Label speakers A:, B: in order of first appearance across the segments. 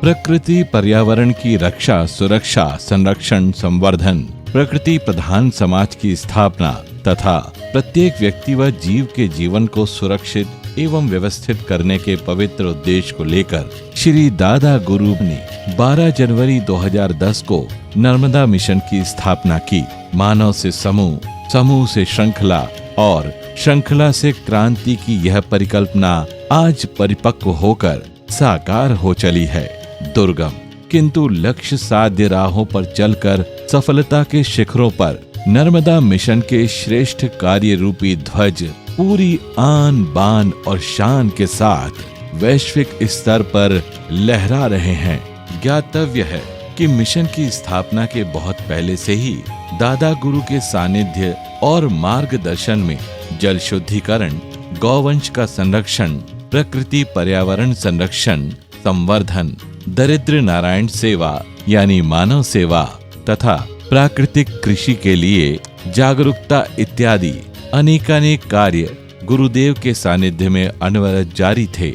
A: प्रकृति पर्यावरण की रक्षा, सुरक्षा, संरक्षण, संवर्धन, प्रकृति प्रधान समाज की स्थापना तथा प्रत्येक व्यक्ति व जीव के जीवन को सुरक्षित एवं व्यवस्थित करने के पवित्र उद्देश्य को लेकर श्री दादा गुरु ने 12 जनवरी 2010 को नर्मदा मिशन की स्थापना की। मानव से समूह, समूह से श्रृंखला और श्रृंखला से क्रांति की यह परिकल्पना आज परिपक्व होकर साकार हो चली है। दुर्गम किंतु लक्ष्य साध्य राहों पर चलकर सफलता के शिखरों पर नर्मदा मिशन के श्रेष्ठ कार्य रूपी ध्वज पूरी आन बान और शान के साथ वैश्विक स्तर पर लहरा रहे हैं। ज्ञातव्य है कि मिशन की स्थापना के बहुत पहले से ही दादा गुरु के सानिध्य और मार्गदर्शन में जल शुद्धिकरण, गौवंश का संरक्षण, प्रकृति पर्यावरण संरक्षण, संवर्धन, दरिद्र नारायण सेवा यानी मानव सेवा तथा प्राकृतिक कृषि के लिए जागरूकता इत्यादि अनेकानेक कार्य गुरुदेव के सानिध्य में अनवरत जारी थे।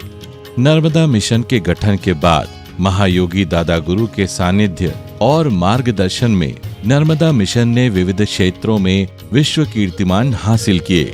A: नर्मदा मिशन के गठन के बाद महायोगी दादा गुरु के सानिध्य और मार्गदर्शन में नर्मदा मिशन ने विविध क्षेत्रों में विश्व कीर्तिमान हासिल किए।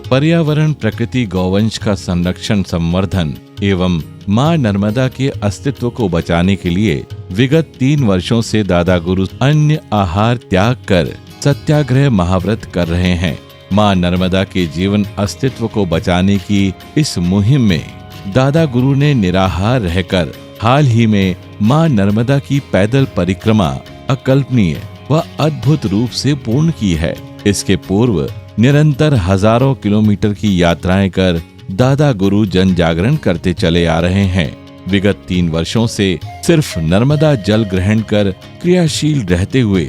A: पर्यावरण, प्रकृति, गौवंश का संरक्षण, संवर्धन एवं मां नर्मदा के अस्तित्व को बचाने के लिए विगत 3 वर्षों से दादा गुरु अन्य आहार त्याग कर सत्याग्रह महाव्रत कर रहे हैं। मां नर्मदा के जीवन अस्तित्व को बचाने की इस मुहिम में दादा गुरु ने निराहार रहकर हाल ही में मां नर्मदा की पैदल परिक्रमा अकल्पनीय व अद्भुत रूप से पूर्ण की है। इसके पूर्व निरंतर हजारों किलोमीटर की यात्राएं कर दादा गुरु जन जागरण करते चले आ रहे हैं। विगत 3 वर्षों से सिर्फ नर्मदा जल ग्रहण कर क्रियाशील रहते हुए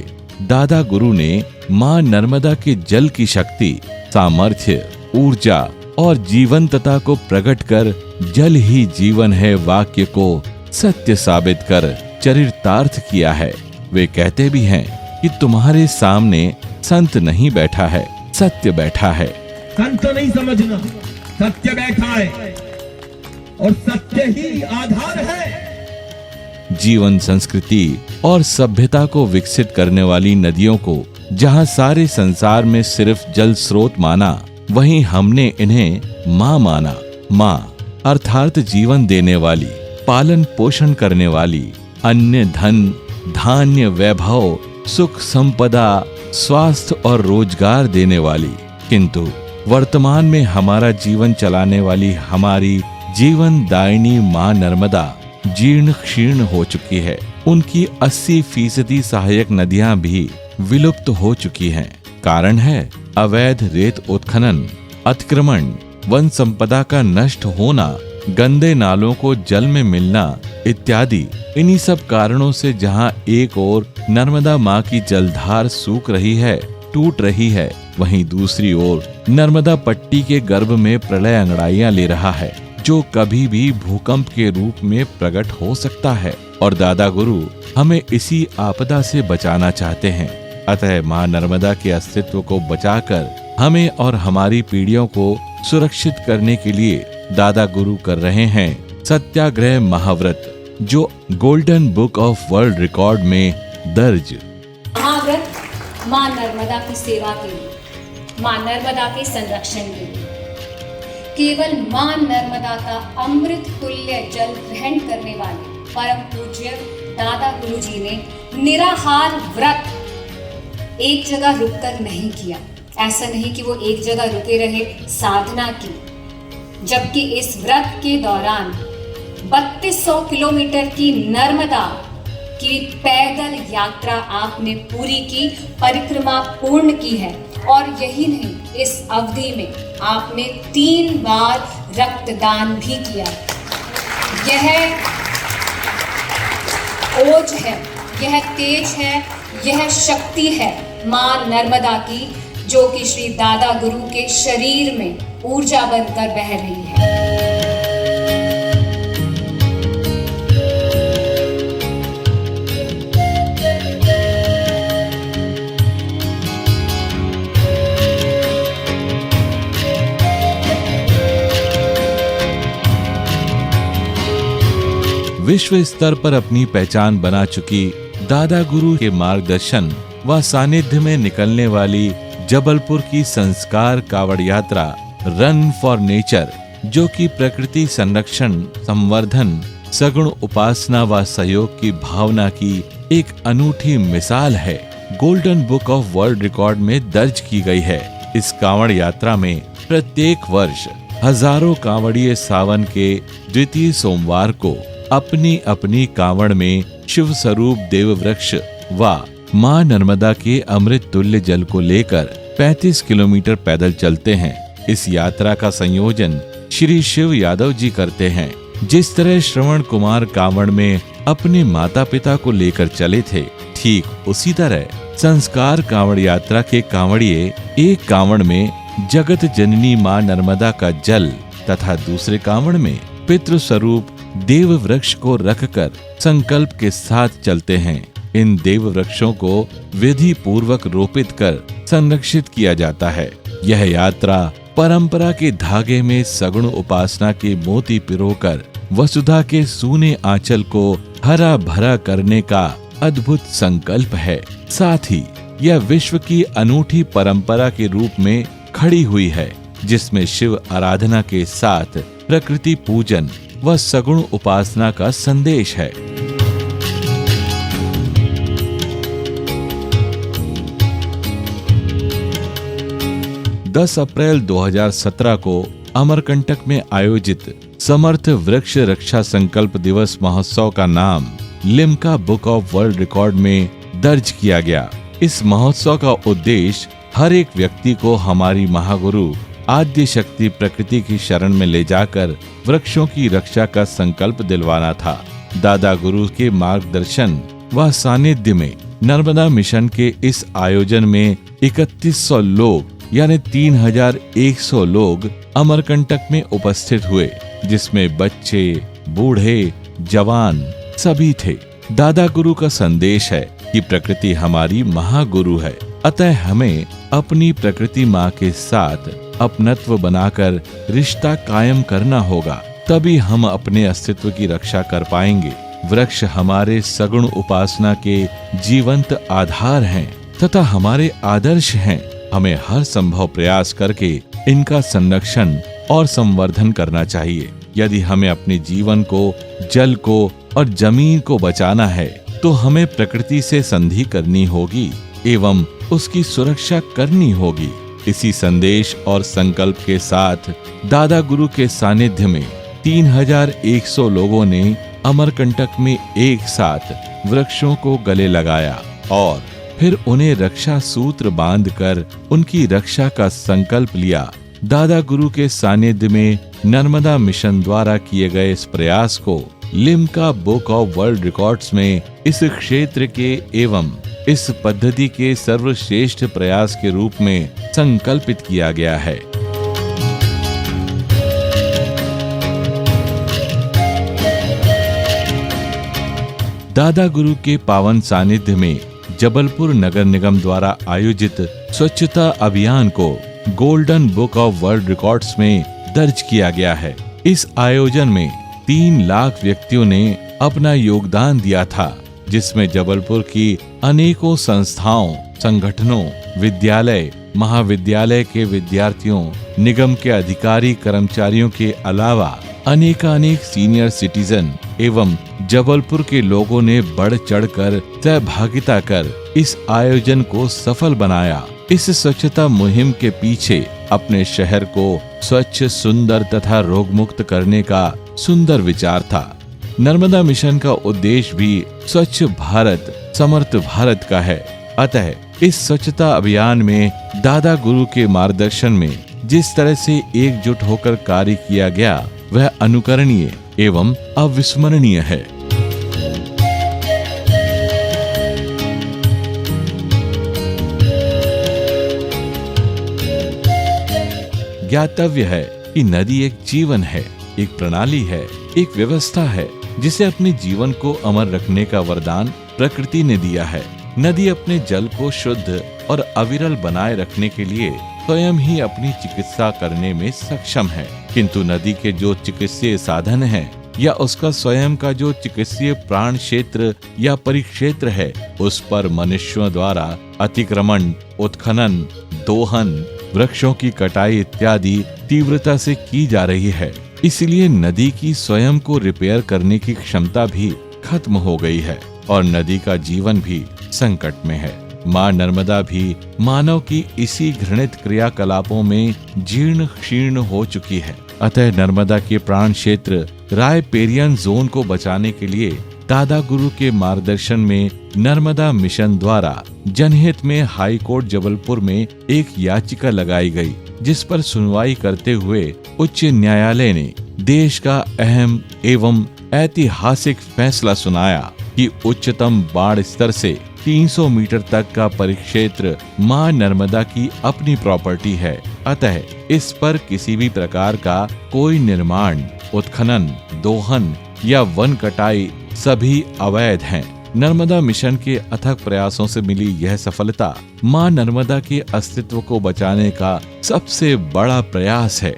A: दादा गुरु ने मां नर्मदा के जल की शक्ति, सामर्थ्य, ऊर्जा और जीवंतता को प्रकट कर जल ही जीवन है वाक्य को सत्य साबित कर चरितार्थ किया है। वे कहते भी हैं कि तुम्हारे सामने संत नहीं बैठा है, सत्य बैठा है।
B: संत नहीं समझना, सत्य बैठा है और सत्य ही आधार है।
A: जीवन, संस्कृति और सभ्यता को विकसित करने वाली नदियों को जहां सारे संसार में सिर्फ जल स्रोत माना, वहीं हमने इन्हें मां माना। मां अर्थात जीवन देने वाली, पालन पोषण करने वाली, अन्न, धन, धान्य, वैभव, सुख, संपदा, स्वास्थ्य और रोजगार देने वाली, किंतु वर्तमान में हमारा जीवन चलाने वाली हमारी जीवन दायिनी मां नर्मदा जीर्ण क्षीर्ण हो चुकी है। उनकी 80% सहायक नदियां भी विलुप्त हो चुकी हैं। कारण है अवैध रेत उत्खनन, अतिक्रमण, वन संपदा का नष्ट होना, गंदे नालों को जल में मिलना इत्यादि। इन्हीं सब कारणों से जहां एक ओर नर्मदा माँ की जलधार सूख रही है, टूट रही है, वहीं दूसरी ओर नर्मदा पट्टी के गर्भ में प्रलय अंगड़ाइयां ले रहा है, जो कभी भी भूकंप के रूप में प्रकट हो सकता है। और दादा गुरु हमें इसी आपदा से बचाना चाहते हैं। अतः माँ नर्मदा के अस्तित्व को बचाकर हमें और हमारी पीढ़ियों को सुरक्षित करने के लिए दादा गुरु कर रहे हैं सत्याग्रह महाव्रत, जो golden book of world record में दर्ज।
C: महाव्रत मां नर्मदा की सेवा के लिए, मां नर्मदा के संरक्षण के लिए, केवल मां नर्मदा का अमृत तुल्य जल ग्रहण करने वाले परम पूज्य दादा गुरु जी ने निराहार व्रत एक जगह रुककर नहीं किया। ऐसा नहीं कि वो एक जगह रुके रहे, साधना की, जबकि इस व्रत के दौरान 3200 किलोमीटर की नर्मदा की पैदल यात्रा आपने पूरी की, परिक्रमा पूर्ण की है। और यही नहीं, इस अवधि में आपने 3 बार रक्तदान भी किया। यह ओज है, यह तेज है, यह शक्ति है मां नर्मदा की, जो कि श्री दादा गुरु के शरीर में ऊर्जा बनकर बह रही है।
A: विश्व स्तर पर अपनी पहचान बना चुकी दादा गुरु के मार्गदर्शन व सानिध्य में निकलने वाली जबलपुर की संस्कार कावड़ यात्रा रन फॉर नेचर, जो कि प्रकृति संरक्षण, संवर्धन, सगुण उपासना व सहयोग की भावना की एक अनूठी मिसाल है, golden book of world record में दर्ज की गई है। इस कांवड़ यात्रा में प्रत्येक वर्ष हजारों कांवड़िए सावन के द्वितीय सोमवार को अपनी अपनी कांवड़ में शिव स्वरूप देव वृक्ष व मां नर्मदा के अमृत तुल्य जल को लेकर 35 किलोमीटर पैदल चलते हैं। इस यात्रा का संयोजन श्री शिव यादव जी करते हैं। जिस तरह श्रवण कुमार कांवड़ में अपने माता पिता को लेकर चले थे, ठीक उसी तरह संस्कार कांवड़ यात्रा के कांवड़िए एक कांवड़ में जगत जननी मां नर्मदा का जल तथा दूसरे कांवड़ में पितृ स्वरूप देव वृक्ष को रखकर संकल्प के साथ चलते हैं। इन देव वृक्षों को विधि पूर्वक रोपित कर संरक्षित किया जाता है। यह यात्रा परंपरा के धागे में सगुण उपासना के मोती पिरोकर वसुधा के सूने आंचल को हरा भरा करने का अद्भुत संकल्प है। साथ ही यह विश्व की अनूठी परंपरा के रूप में खड़ी हुई है, जिसमें शिव आराधना के साथ प्रकृति पूजन व सगुण उपासना का संदेश है। 10 अप्रैल 2017 को अमरकंटक में आयोजित समर्थ वृक्ष रक्षा संकल्प दिवस महोत्सव का नाम Limca book of world record में दर्ज किया गया। इस महोत्सव का उद्देश्य हर एक व्यक्ति को हमारी महागुरु आद्य शक्ति प्रकृति की शरण में ले जाकर वृक्षों की रक्षा का संकल्प दिलवाना था। दादा गुरु के मार्गदर्शन व सानिध्य में नर्मदा मिशन के इस आयोजन में 3100 लोग यानी 3100 लोग अमरकंटक में उपस्थित हुए, जिसमें बच्चे, बूढ़े, जवान सभी थे। दादा गुरु का संदेश है कि प्रकृति हमारी महागुरु है, अतः हमें अपनी प्रकृति माँ के साथ अपनत्व बनाकर रिश्ता कायम करना होगा, तभी हम अपने अस्तित्व की रक्षा कर पाएंगे। वृक्ष हमारे सगुण उपासना के जीवंत आधार हैं तथा हमारे आदर्श हैं। हमें हर संभव प्रयास करके इनका संरक्षण और संवर्धन करना चाहिए। यदि हमें अपने जीवन को, जल को और जमीन को बचाना है, तो हमें प्रकृति से संधि करनी होगी एवं उसकी सुरक्षा करनी होगी। इसी संदेश और संकल्प के साथ दादा गुरु के सानिध्य में 3100 लोगों ने अमरकंटक में एक साथ वृक्षों को गले लगाया और फिर उन्हें रक्षा सूत्र बांधकर उनकी रक्षा का संकल्प लिया। दादा गुरु के सानिध्य में नर्मदा मिशन द्वारा किए गए इस प्रयास को Limca book of world records में इस क्षेत्र के एवं इस पद्धति के सर्वश्रेष्ठ प्रयास के रूप में संकल्पित किया गया है। दादा गुरु के पावन सानिध्य में जबलपुर नगर निगम द्वारा आयोजित स्वच्छता अभियान को golden book of world records में दर्ज किया गया है। इस आयोजन में 3 लाख व्यक्तियों ने अपना योगदान दिया था, जिसमें जबलपुर की अनेकों संस्थाओं, संगठनों, विद्यालय, महाविद्यालय के विद्यार्थियों, निगम के अधिकारी कर्मचारियों के अलावा अनेकानेक सीनियर सिटीजन एवं जबलपुर के लोगों ने बढ़ चढ़कर सहभागिता कर इस आयोजन को सफल बनाया। इस स्वच्छता मुहिम के पीछे अपने शहर को स्वच्छ, सुंदर तथा रोगमुक्त करने का सुंदर विचार था। नर्मदा मिशन का उद्देश्य भी स्वच्छ भारत, समर्थ भारत का है। अतः इस स्वच्छता अभियान में दादा गुरु के मार्गदर्शन में जिस तरह से एकजुट होकर कार्य किया गया, वह अनुकरणीय एवं अविस्मरणीय है। ज्ञातव्य है कि नदी एक जीवन है, एक प्रणाली है, एक व्यवस्था है जिसे अपने जीवन को अमर रखने का वरदान प्रकृति ने दिया है। नदी अपने जल को शुद्ध और अविरल बनाए रखने के लिए स्वयं ही अपनी चिकित्सा करने में सक्षम है, किंतु नदी के जो चिकित्सीय साधन हैं या उसका स्वयं का जो चिकित्सीय प्राण क्षेत्र या परिक्षेत्र है, उस पर मनुष्यों द्वारा अतिक्रमण, उत्खनन, दोहन, वृक्षों की कटाई इत्यादि तीव्रता से की जा रही है। इसलिए नदी की स्वयं को रिपेयर करने की क्षमता भी खत्म हो गई है और नदी का जीवन भी संकट में है। माँ नर्मदा भी मानव की इसी घृणित क्रियाकलापों में जीर्ण क्षीर्ण हो चुकी है। अतः नर्मदा के प्राण क्षेत्र रायपेरियन जोन को बचाने के लिए दादा गुरु के मार्गदर्शन में नर्मदा मिशन द्वारा जनहित में हाई कोर्ट जबलपुर में एक याचिका लगाई गई, जिस पर सुनवाई करते हुए उच्च न्यायालय ने देश का अहम एवं ऐतिहासिक फैसला सुनाया कि उच्चतम बाढ़ स्तर से 300 मीटर तक का परिक्षेत्र मां नर्मदा की अपनी प्रॉपर्टी है। अतः इस पर किसी भी प्रकार का कोई निर्माण, उत्खनन, दोहन या वन कटाई सभी अवैध हैं। नर्मदा मिशन के अथक प्रयासों से मिली यह सफलता मां नर्मदा के अस्तित्व को बचाने का सबसे बड़ा प्रयास है।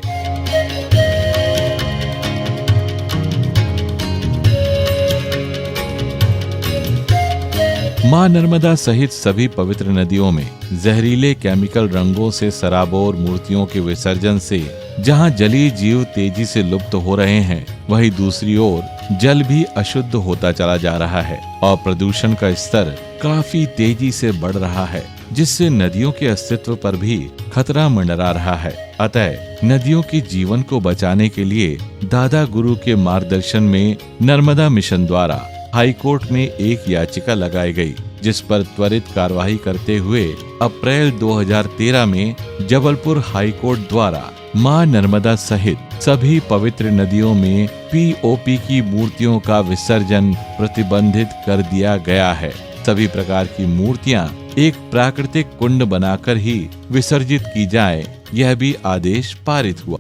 A: मां नर्मदा सहित सभी पवित्र नदियों में जहरीले केमिकल रंगों से सराबोर मूर्तियों के विसर्जन से जहां जलीय जीव तेजी से लुप्त हो रहे हैं, वहीं दूसरी ओर जल भी अशुद्ध होता चला जा रहा है और प्रदूषण का स्तर काफी तेजी से बढ़ रहा है, जिससे नदियों के अस्तित्व पर भी खतरा मंडरा रहा है। अतः नदियों के जीवन को बचाने के लिए दादा गुरु के मार्गदर्शन में नर्मदा मिशन द्वारा हाई कोर्ट में एक याचिका लगाई गई, जिस पर त्वरित कार्रवाई करते हुए अप्रैल 2013 में जबलपुर हाई कोर्ट द्वारा मां नर्मदा सहित सभी पवित्र नदियों में पीओपी की मूर्तियों का विसर्जन प्रतिबंधित कर दिया गया है। सभी प्रकार की मूर्तियां एक प्राकृतिक कुंड बनाकर ही विसर्जित की जाए, यह भी आदेश पारित हुआ।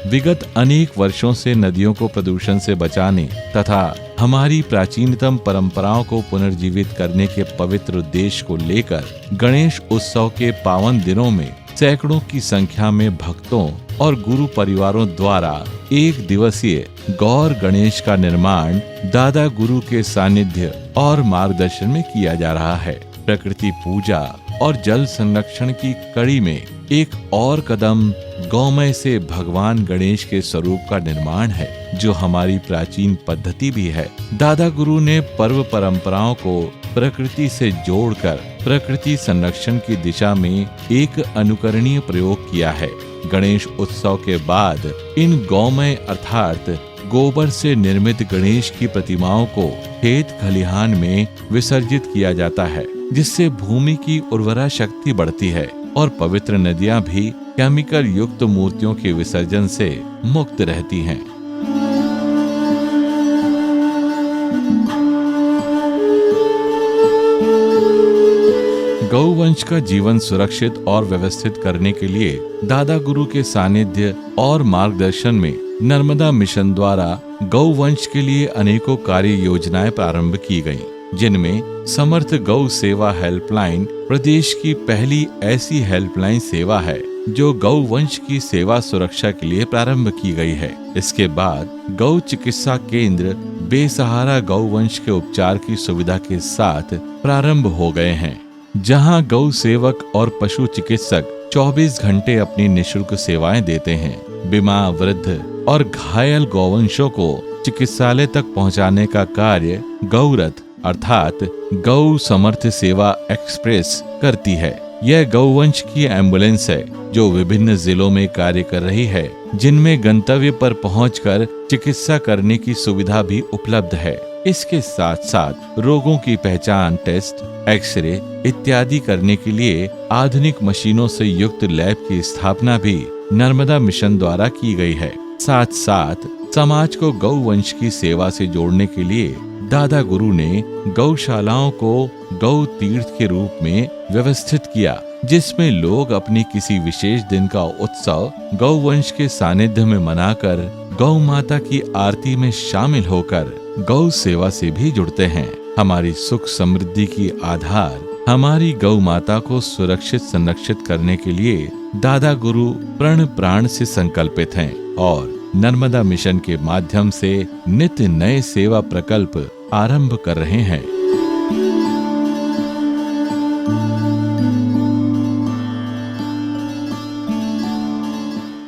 A: विगत अनेक वर्षों से नदियों को प्रदूषण से बचाने तथा हमारी प्राचीनतम परंपराओं को पुनर्जीवित करने के पवित्र उद्देश्य को लेकर गणेश उत्सव के पावन दिनों में सैकड़ों की संख्या में भक्तों और गुरु परिवारों द्वारा एक दिवसीय गौर गणेश का निर्माण दादा गुरु के सानिध्य और मार्गदर्शन में किया जा रहा है। प्रकृति पूजा और जल संरक्षण की कड़ी में एक और कदम गौमय से भगवान गणेश के स्वरूप का निर्माण है, जो हमारी प्राचीन पद्धति भी है। दादा गुरु ने पर्व परंपराओं को प्रकृति से जोड़कर प्रकृति संरक्षण की दिशा में एक अनुकरणीय प्रयोग किया है। गणेश उत्सव के बाद इन गौमय अर्थात गोबर से निर्मित गणेश की प्रतिमाओं को खेत खलिहान में विसर्जित किया जाता है, जिससे भूमि की उर्वरा शक्ति बढ़ती है और पवित्र नदियां भी केमिकल युक्त मूर्तियों के विसर्जन से मुक्त रहती हैं। गौवंश का जीवन सुरक्षित और व्यवस्थित करने के लिए दादा गुरु के सानिध्य और मार्गदर्शन में नर्मदा मिशन द्वारा गौवंश के लिए अनेकों कार्य योजनाएं प्रारंभ की गईं, जिनमें समर्थ गौ सेवा हेल्पलाइन प्रदेश की पहली ऐसी हेल्पलाइन सेवा है जो गौवंश की सेवा सुरक्षा के लिए प्रारंभ की गई है। इसके बाद गौ चिकित्सा केंद्र बेसहारा गौवंश के उपचार की सुविधा के साथ प्रारंभ हो गए हैं, जहां गौ सेवक और पशु चिकित्सक 24 घंटे अपनी निःशुल्क सेवाएं देते हैं। बीमार, वृद्ध और घायल गौवंशों को चिकित्सालय तक पहुंचाने का कार्य गौरथ अर्थात गौ समर्थ सेवा एक्सप्रेस करती है। यह गौवंश की एम्बुलेंस है जो विभिन्न जिलों में कार्य कर रही है, जिनमें गंतव्य पर पहुंचकर चिकित्सा करने की सुविधा भी उपलब्ध है। इसके साथ साथ रोगों की पहचान, टेस्ट, एक्सरे इत्यादि करने के लिए आधुनिक मशीनों से युक्त लैब की स्थापना भी नर्मदा मिशन द्वारा की गई है। साथ साथ समाज को गौवंश की सेवा से जोड़ने के लिए दादा गुरु ने गौशालाओं को गौ तीर्थ के रूप में व्यवस्थित किया, जिसमें लोग अपनी किसी विशेष दिन का उत्सव गौवंश के सानिध्य में मनाकर गौ माता की आरती में शामिल होकर गौ सेवा से भी जुड़ते हैं। हमारी सुख समृद्धि की आधार हमारी गौ माता को सुरक्षित संरक्षित करने के लिए दादा गुरु प्रण प्राण से संकल्पित हैं और नर्मदा मिशन के माध्यम से नित्य नए सेवा प्रकल्प आरंभ कर रहे हैं।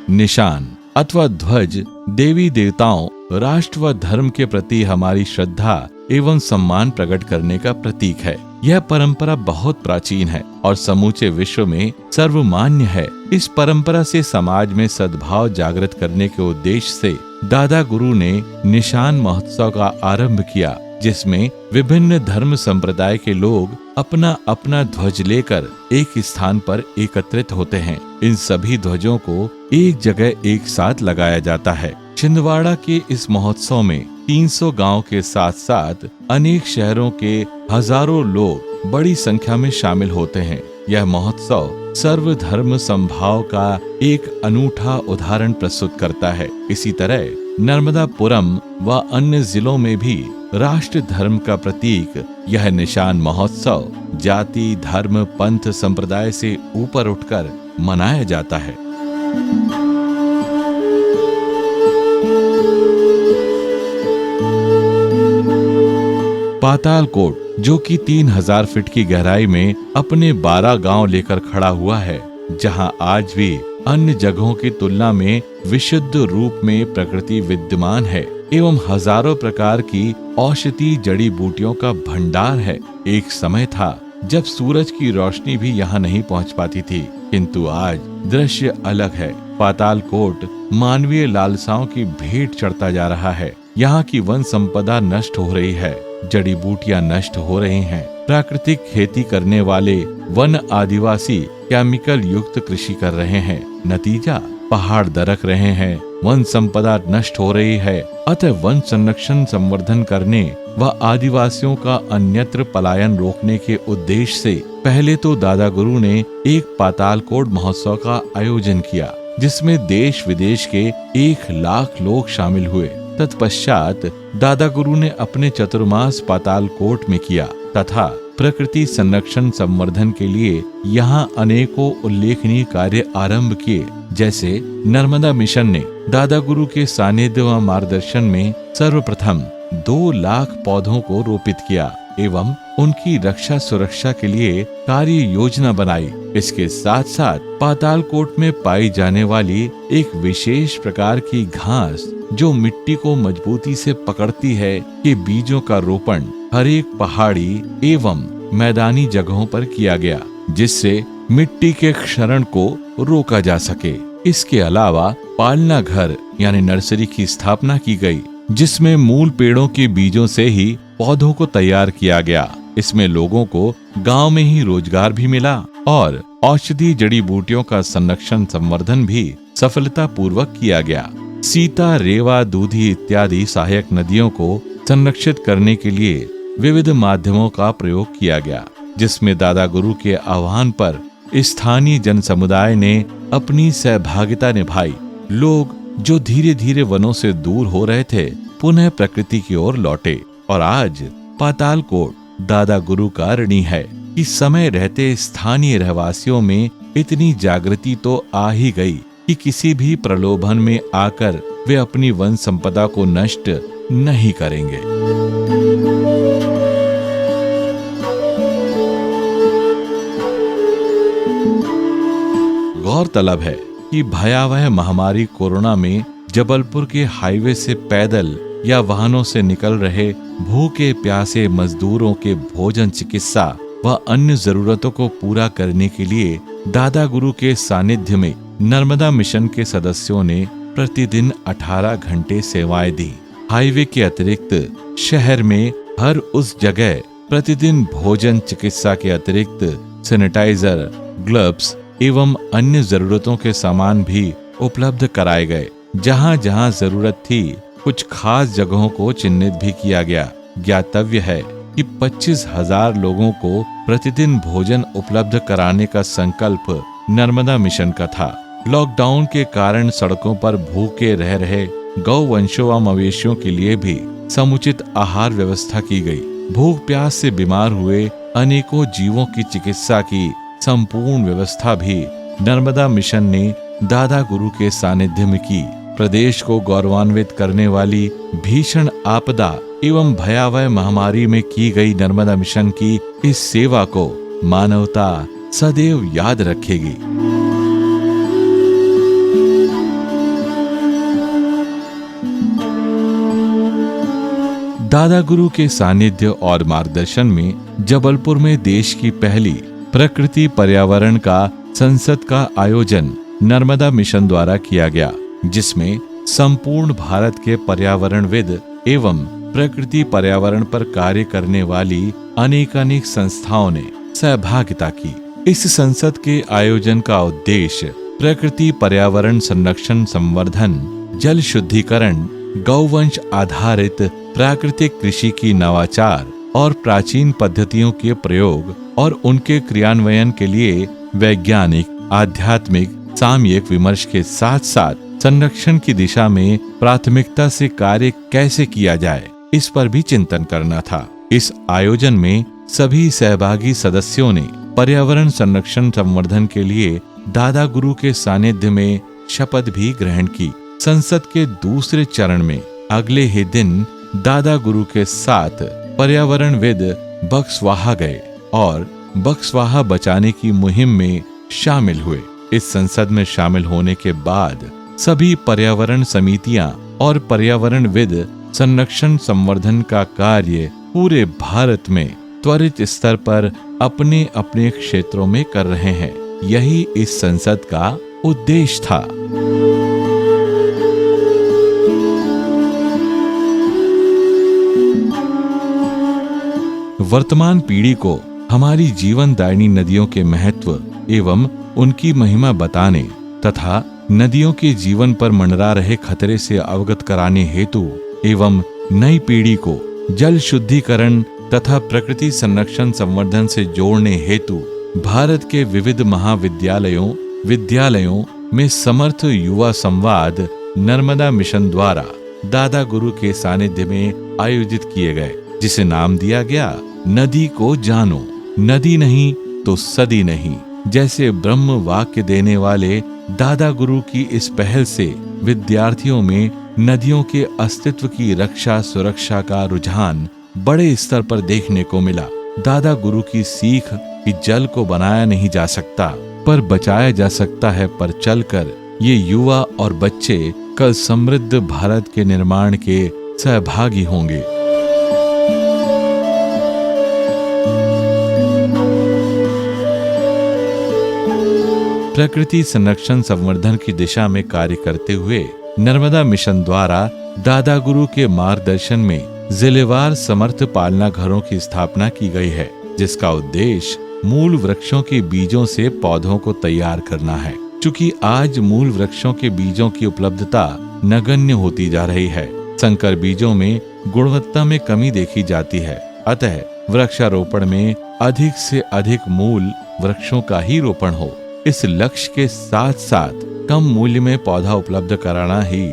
A: निशान अथवा ध्वज देवी देवताओं, राष्ट्र व धर्म के प्रति हमारी श्रद्धा एवं सम्मान प्रकट करने का प्रतीक है। यह परंपरा बहुत प्राचीन है और समूचे विश्व में सर्वमान्य है। इस परंपरा से समाज में सद्भाव जागृत करने के उद्देश्य से दादा गुरु ने निशान महोत्सव का आरंभ किया, जिसमें विभिन्न धर्म संप्रदाय के लोग अपना अपना ध्वज लेकर एक स्थान पर एकत्रित होते हैं। इन सभी ध्वजों को एक जगह एक साथ लगाया जाता है। छिंदवाड़ा के इस महोत्सव में 300 गांव के साथ साथ अनेक शहरों के हजारों लोग बड़ी संख्या में शामिल होते हैं। यह महोत्सव सर्वधर्म समभाव का एक अनूठा उदाहरण प्रस्तुत करता है। इसी तरह नर्मदापुरम व अन्य जिलों में भी राष्ट्र धर्म का प्रतीक यह निशान महोत्सव जाति, धर्म, पंथ, संप्रदाय से ऊपर उठकर मनाया जाता है। पातालकोट, जो कि 3000 फीट की गहराई में अपने 12 गांव लेकर खड़ा हुआ है, जहां आज भी अन्य जगहों की तुलना में विशुद्ध रूप में प्रकृति विद्यमान है एवं हजारों प्रकार की औषधि जड़ी बूटियों का भंडार है। एक समय था जब सूरज की रोशनी भी यहाँ नहीं पहुँच पाती थी, किंतु आज दृश्य अलग है। पातालकोट मानवीय लालसाओं की भेंट चढ़ता जा रहा है। यहाँ की वन संपदा नष्ट हो रही है, जड़ी बूटियां नष्ट हो रही हैं। प्राकृतिक खेती करने वाले वन आदिवासी केमिकल युक्त कृषि कर रहे हैं। नतीजा, पहाड़ दरक रहे हैं, वन संपदा नष्ट हो रही है। अतः वन संरक्षण संवर्धन करने व आदिवासियों का अन्यत्र पलायन रोकने के उद्देश्य से पहले तो दादा गुरु ने एक पातालकोट महोत्सव का आयोजन किया, जिसमें देश विदेश के 1 लाख लोग शामिल हुए। तत्पश्चात दादा गुरु ने अपने चतुर्मास पातालकोट में किया तथा प्रकृति संरक्षण संवर्धन के लिए यहाँ अनेकों उल्लेखनीय कार्य आरंभ किए। जैसे नर्मदा मिशन ने दादा गुरु के सानिध्य व मार्गदर्शन में सर्वप्रथम 2 लाख पौधों को रोपित किया एवं उनकी रक्षा सुरक्षा के लिए कार्य योजना बनाई। इसके साथ साथ पातालकोट में पाई जाने वाली एक विशेष प्रकार की घास जो मिट्टी को मजबूती से पकड़ती है के बीजों का रोपण हर एक पहाड़ी एवं मैदानी जगहों पर किया गया, जिससे मिट्टी के क्षरण को रोका जा सके। इसके अलावा पालना घर यानी नर्सरी की स्थापना की गई, जिसमें मूल पेड़ों के बीजों से ही पौधों को तैयार किया गया। इसमें लोगों को गांव में ही रोजगार भी मिला और औषधि जड़ी बूटियों का संरक्षण संवर्धन भी सफलता पूर्वक किया गया। सीता, रेवा, दूधी इत्यादि सहायक नदियों को संरक्षित करने के लिए विविध माध्यमों का प्रयोग किया गया, जिसमें दादा गुरु के आह्वान पर स्थानीय जन समुदाय ने अपनी सहभागिता निभाई। लोग जो धीरे धीरे वनों से दूर हो रहे थे, पुनः प्रकृति की ओर लौटे और आज पातालकोट दादा गुरु का ऋणी है कि समय रहते स्थानीय रहवासियों में इतनी जागृति तो आ ही गई कि किसी भी प्रलोभन में आकर वे अपनी वन संपदा को नष्ट नहीं करेंगे। गौरतलब है कि भयावह महामारी कोरोना में जबलपुर के हाईवे से पैदल या वाहनों से निकल रहे भूखे प्यासे मजदूरों के भोजन, चिकित्सा व अन्य जरूरतों को पूरा करने के लिए दादा गुरु के सानिध्य में नर्मदा मिशन के सदस्यों ने प्रतिदिन 18 घंटे सेवाएं दी। हाईवे के अतिरिक्त शहर में हर उस जगह प्रतिदिन भोजन, चिकित्सा के अतिरिक्त सैनिटाइजर, ग्लव्स एवं अन्य जरूरतों के सामान भी उपलब्ध कराए गए। जहां जहां जरूरत थी, कुछ खास जगहों को चिन्हित भी किया गया, ज्ञातव्य है कि 25,000 लोगों को प्रतिदिन भोजन उपलब्ध कराने का संकल्प नर्मदा मिशन का था। लॉकडाउन के कारण सड़कों पर भूखे रह रहे गौवंशों व मवेशियों के लिए भी समुचित आहार व्यवस्था की गई। भूख प्यास से बीमार हुए अनेकों जीवों की चिकित्सा की संपूर्ण व्यवस्था भी नर्मदा मिशन ने दादा गुरु के सानिध्य में की। प्रदेश को गौरवान्वित करने वाली भीषण आपदा एवं भयावह महामारी में की गई नर्मदा मिशन की इस सेवा को मानवता सदैव याद रखेगी। दादा गुरु के सानिध्य और मार्गदर्शन में जबलपुर में देश की पहली प्रकृति पर्यावरण का संसद का आयोजन नर्मदा मिशन द्वारा किया गया, जिसमें संपूर्ण भारत के पर्यावरणविद एवं प्रकृति पर्यावरण पर कार्य करने वाली अनेकानेक संस्थाओं ने सहभागिता की। इस संसद के आयोजन का उद्देश्य प्रकृति पर्यावरण संरक्षण, संवर्धन, जल शुद्धिकरण, गौवंश आधारित प्राकृतिक कृषि की नवाचार और प्राचीन पद्धतियों के प्रयोग और उनके क्रियान्वयन के लिए वैज्ञानिक, आध्यात्मिक, सामयिक विमर्श के साथ साथ संरक्षण की दिशा में प्राथमिकता से कार्य कैसे किया जाए, इस पर भी चिंतन करना था। इस आयोजन में सभी सहभागी सदस्यों ने पर्यावरण संरक्षण संवर्धन के लिए दादा गुरु के सानिध्य में शपथ भी ग्रहण की। संसद के दूसरे चरण में अगले ही दिन दादा गुरु के साथ पर्यावरणविद बक्सवाहा गए और बक्सवाहा बचाने की मुहिम में शामिल हुए। इस संसद में शामिल होने के बाद सभी पर्यावरण समितियां और पर्यावरणविद संरक्षण संवर्धन का कार्य पूरे भारत में त्वरित स्तर पर अपने अपने क्षेत्रों में कर रहे हैं। यही इस संसद का उद्देश्य था। वर्तमान पीढ़ी को हमारी जीवनदायिनी नदियों के महत्व एवं उनकी महिमा बताने तथा नदियों के जीवन पर मंडरा रहे खतरे से अवगत कराने हेतु एवं नई पीढ़ी को जल शुद्धिकरण तथा प्रकृति संरक्षण संवर्धन से जोड़ने हेतु भारत के विविध विद्यालयों में समर्थ युवा संवाद नर्मदा मिशन द्वारा दादा गुरु के सानिध्य में आयोजित किए गए, जिसे नाम दिया गया नदी को जानो, नदी नहीं तो सदी नहीं। जैसे ब्रह्म वाक्य देने वाले दादा गुरु की इस पहल से विद्यार्थियों में नदियों के अस्तित्व की रक्षा सुरक्षा का रुझान बड़े स्तर पर देखने को मिला। दादा गुरु की सीख कि जल को बनाया नहीं जा सकता पर बचाया जा सकता है पर चलकर ये युवा और बच्चे कल समृद्ध भारत के निर्माण के सहभागी होंगे। प्रकृति संरक्षण संवर्धन की दिशा में कार्य करते हुए नर्मदा मिशन द्वारा दादा गुरु के मार्गदर्शन में जिलेवार समर्थ पालना घरों की स्थापना की गई है, जिसका उद्देश्य मूल वृक्षों के बीजों से पौधों को तैयार करना है। चूंकि आज मूल वृक्षों के बीजों की उपलब्धता नगण्य होती जा रही है, संकर बीजों में गुणवत्ता में कमी देखी जाती है, अतः वृक्षारोपण में अधिक से अधिक मूल वृक्षों का ही रोपण हो। इस लक्ष्य के साथ साथ कम मूल्य में पौधा उपलब्ध कराना ही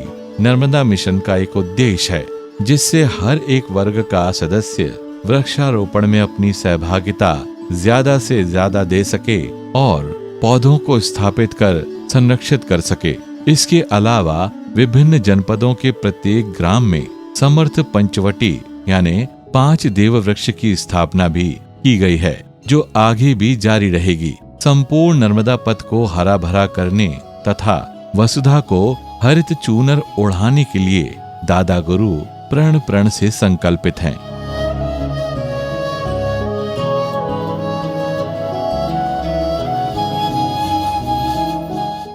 A: नर्मदा मिशन का एक उद्देश्य है, जिससे हर एक वर्ग का सदस्य वृक्षारोपण में अपनी सहभागिता ज्यादा से ज्यादा दे सके और पौधों को स्थापित कर संरक्षित कर सके। इसके अलावा विभिन्न जनपदों के प्रत्येक ग्राम में समर्थ पंचवटी यानी 5 देव वृक्ष की स्थापना भी की गई है, जो आगे भी जारी रहेगी। संपूर्ण नर्मदा पथ को हरा भरा करने तथा वसुधा को हरित चूनर ओढ़ाने के लिए दादा गुरु प्रण प्रण से संकल्पित हैं।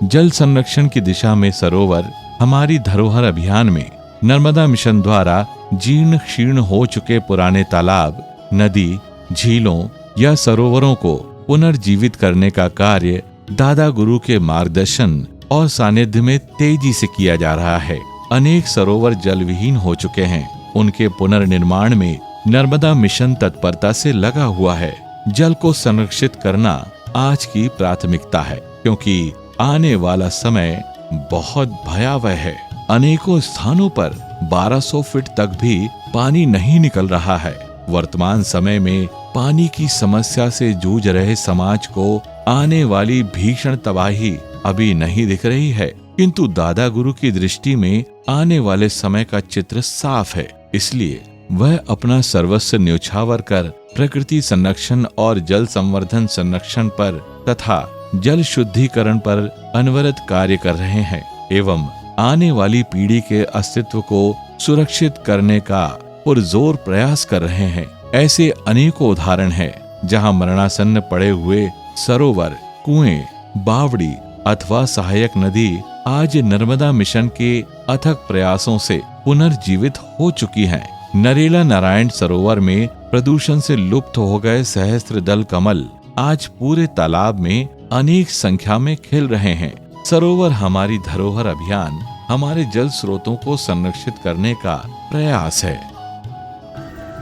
A: जल संरक्षण की दिशा में सरोवर हमारी धरोहर अभियान में नर्मदा मिशन द्वारा जीर्ण शीर्ण हो चुके पुराने तालाब, नदी, झीलों या सरोवरों को पुनर्जीवित करने का कार्य दादा गुरु के मार्गदर्शन और सानिध्य में तेजी से किया जा रहा है। अनेक सरोवर जलविहीन हो चुके हैं, उनके पुनर्निर्माण में नर्मदा मिशन तत्परता से लगा हुआ है। जल को संरक्षित करना आज की प्राथमिकता है, क्योंकि आने वाला समय बहुत भयावह है। अनेकों स्थानों पर 1200 फीट तक भी पानी नहीं निकल रहा है। वर्तमान समय में पानी की समस्या से जूझ रहे समाज को आने वाली भीषण तबाही अभी नहीं दिख रही है, किंतु दादा गुरु की दृष्टि में आने वाले समय का चित्र साफ है। इसलिए वह अपना सर्वस्व न्योछावर कर प्रकृति संरक्षण और जल संवर्धन संरक्षण पर तथा जल शुद्धिकरण पर अनवरत कार्य कर रहे हैं एवं आने वाली पीढ़ी के अस्तित्व को सुरक्षित करने का पुरजोर प्रयास कर रहे हैं। ऐसे अनेकों उदाहरण हैं जहां मरणासन्न पड़े हुए सरोवर, कुएं, बावड़ी अथवा सहायक नदी आज नर्मदा मिशन के अथक प्रयासों से पुनर्जीवित हो चुकी हैं। नरेला नारायण सरोवर में प्रदूषण से लुप्त हो गए सहस्त्र दल कमल आज पूरे तालाब में अनेक संख्या में खिल रहे हैं। सरोवर हमारी धरोहर अभियान हमारे जल स्रोतों को संरक्षित करने का प्रयास है।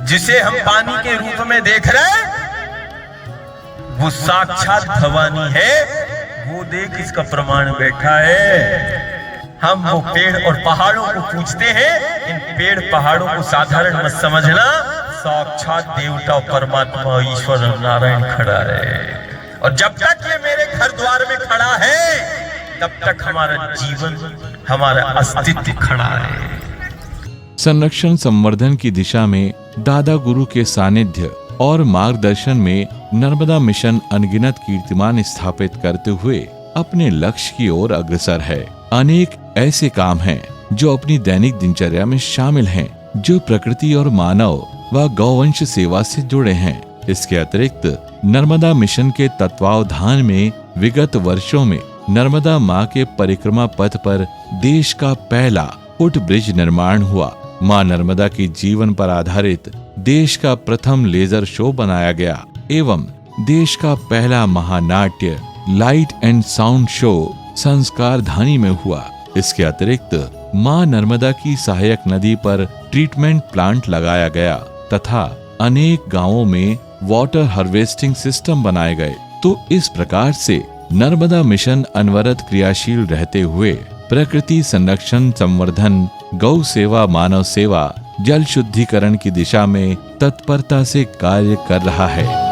B: जिसे हम पानी के रूप में देख रहे हैं वो साक्षात भवानी है। वो देख इसका प्रमाण बैठा है। हम वो पेड़ और पहाड़ों को पूजते हैं। इन पेड़ पहाड़ों को साधारण मत समझना। साक्षात देवता परमात्मा ईश्वर नारायण खड़ा है, और जब तक ये मेरे घर द्वार में खड़ा है तब तक हमारा जीवन, हमारा अस्तित्व खड़ा है।
A: संरक्षण संवर्धन की दिशा में दादा गुरु के सानिध्य और मार्गदर्शन में नर्मदा मिशन अनगिनत कीर्तिमान स्थापित करते हुए अपने लक्ष्य की ओर अग्रसर है। अनेक ऐसे काम हैं जो अपनी दैनिक दिनचर्या में शामिल हैं, जो प्रकृति और मानव व गौवंश सेवा से जुड़े हैं। इसके अतिरिक्त नर्मदा मिशन के तत्वावधान में विगत वर्षों में नर्मदा माँ के परिक्रमा पथ पर देश का पहला फुट ब्रिज निर्माण हुआ। माँ नर्मदा की जीवन पर आधारित देश का प्रथम लेजर शो बनाया गया एवं देश का पहला महानाट्य लाइट एंड साउंड शो संस्कार धानी में हुआ। इसके अतिरिक्त माँ नर्मदा की सहायक नदी पर ट्रीटमेंट प्लांट लगाया गया तथा अनेक गांवों में वाटर हार्वेस्टिंग सिस्टम बनाए गए। तो इस प्रकार से नर्मदा मिशन अनवरत क्रियाशील रहते हुए प्रकृति संरक्षण संवर्धन, गौ सेवा, मानव सेवा, जल शुद्धिकरण की दिशा में तत्परता से कार्य कर रहा है।